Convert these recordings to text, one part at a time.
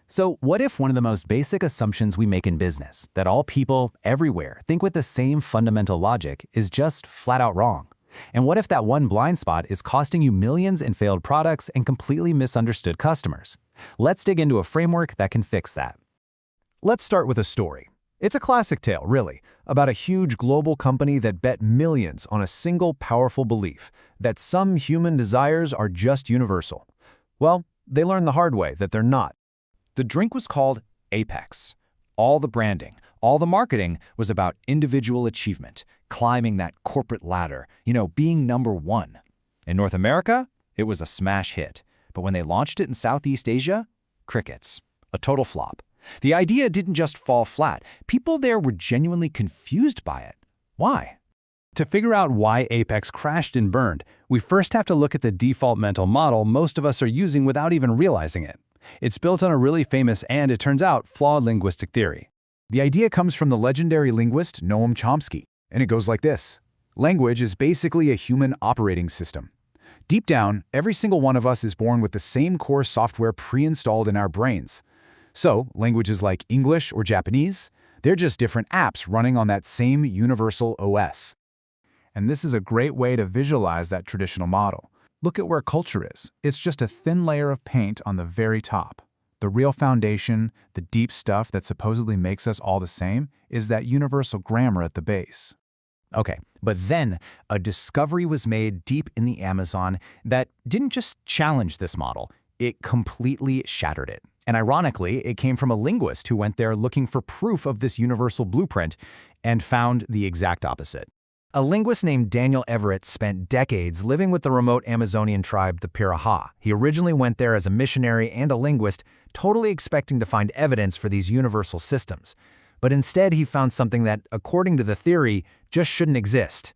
So what if one of the most basic assumptions we make in business, that all people, everywhere, think with the same fundamental logic, is just flat out wrong? And what if that one blind spot is costing you millions in failed products and completely misunderstood customers? Let's dig into a framework that can fix that. Let's start with a story. It's a classic tale, really, about a huge global company that bet millions on a single powerful belief that some human desires are just universal. Well, they learned the hard way that they're not. The drink was called Apex. All the branding, all the marketing was about individual achievement, climbing that corporate ladder, being number one. In North America, it was a smash hit. But when they launched it in Southeast Asia, crickets. A total flop. The idea didn't just fall flat. People there were genuinely confused by it. Why? To figure out why Apex crashed and burned, we first have to look at the default mental model most of us are using without even realizing it. It's built on a really famous and, it turns out, flawed linguistic theory. The idea comes from the legendary linguist Noam Chomsky, and it goes like this. Language is basically a human operating system. Deep down, every single one of us is born with the same core software pre-installed in our brains. So, languages like English or Japanese, they're just different apps running on that same universal OS. And this is a great way to visualize that traditional model. Look at where culture is. It's just a thin layer of paint on the very top. The real foundation, the deep stuff that supposedly makes us all the same, is that universal grammar at the base. Okay, but then a discovery was made deep in the Amazon that didn't just challenge this model, it completely shattered it. And ironically, it came from a linguist who went there looking for proof of this universal blueprint and found the exact opposite. A linguist named Daniel Everett spent decades living with the remote Amazonian tribe, the Piraha. He originally went there as a missionary and a linguist, totally expecting to find evidence for these universal systems. But instead, he found something that, according to the theory, just shouldn't exist.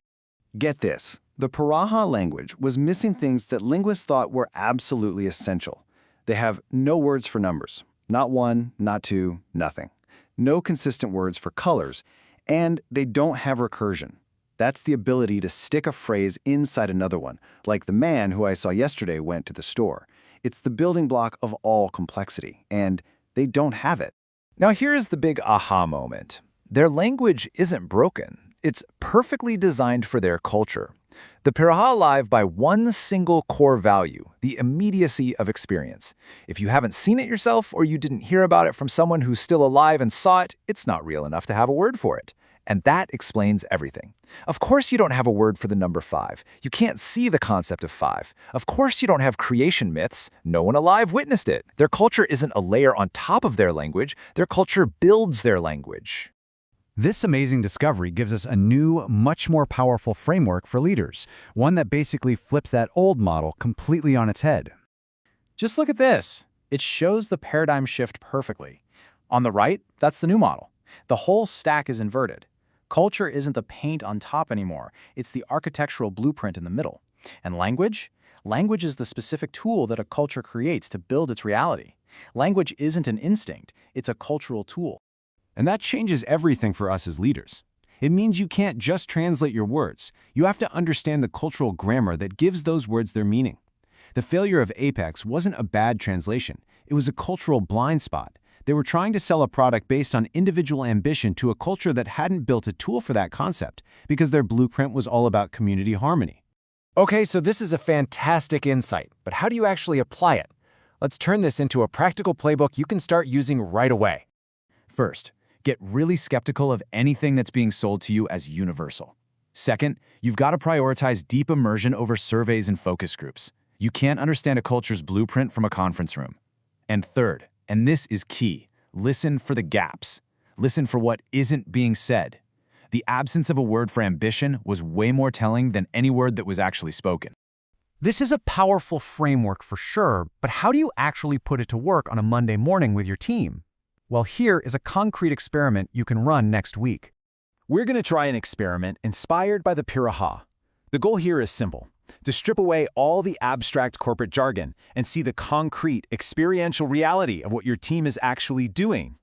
Get this. The Piraha language was missing things that linguists thought were absolutely essential. They have no words for numbers. Not one, not two, nothing. No consistent words for colors. And they don't have recursion. That's the ability to stick a phrase inside another one, like the man who I saw yesterday went to the store. It's the building block of all complexity, and they don't have it. Now here's the big aha moment. Their language isn't broken. It's perfectly designed for their culture. The Piraha live by one single core value, the immediacy of experience. If you haven't seen it yourself or you didn't hear about it from someone who's still alive and saw it, it's not real enough to have a word for it. And that explains everything. Of course you don't have a word for the number 5. You can't see the concept of 5. Of course you don't have creation myths. No one alive witnessed it. Their culture isn't a layer on top of their language. Their culture builds their language. This amazing discovery gives us a new, much more powerful framework for leaders, one that basically flips that old model completely on its head. Just look at this. It shows the paradigm shift perfectly. On the right, that's the new model. The whole stack is inverted. Culture isn't the paint on top anymore. It's the architectural blueprint in the middle. And language? Language is the specific tool that a culture creates to build its reality. Language isn't an instinct. It's a cultural tool. And that changes everything for us as leaders. It means you can't just translate your words. You have to understand the cultural grammar that gives those words their meaning. The failure of Apex wasn't a bad translation. It was a cultural blind spot. They were trying to sell a product based on individual ambition to a culture that hadn't built a tool for that concept, because their blueprint was all about community harmony. Okay, so this is a fantastic insight, but how do you actually apply it? Let's turn this into a practical playbook you can start using right away. First, get really skeptical of anything that's being sold to you as universal. Second, you've got to prioritize deep immersion over surveys and focus groups. You can't understand a culture's blueprint from a conference room. And third, and this is key, listen for the gaps. Listen for what isn't being said. The absence of a word for ambition was way more telling than any word that was actually spoken. This is a powerful framework for sure, but how do you actually put it to work on a Monday morning with your team? Well, here is a concrete experiment you can run next week. We're going to try an experiment inspired by the Piraha. The goal here is simple, to strip away all the abstract corporate jargon and see the concrete, experiential reality of what your team is actually doing.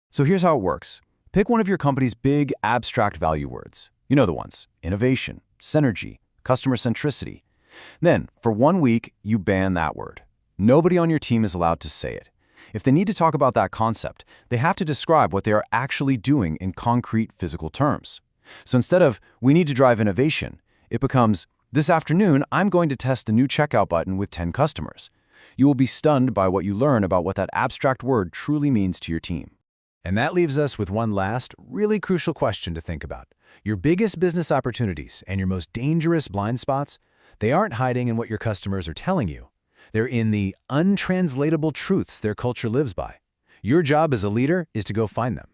So here's how it works. Pick one of your company's big abstract value words. You know the ones: innovation, synergy, customer centricity. Then, for 1 week, you ban that word. Nobody on your team is allowed to say it. If they need to talk about that concept, they have to describe what they are actually doing in concrete physical terms. So instead of, we need to drive innovation, it becomes, this afternoon, I'm going to test a new checkout button with 10 customers. You will be stunned by what you learn about what that abstract word truly means to your team. And that leaves us with one last, really crucial question to think about. Your biggest business opportunities and your most dangerous blind spots, they aren't hiding in what your customers are telling you. They're in the untranslatable truths their culture lives by. Your job as a leader is to go find them.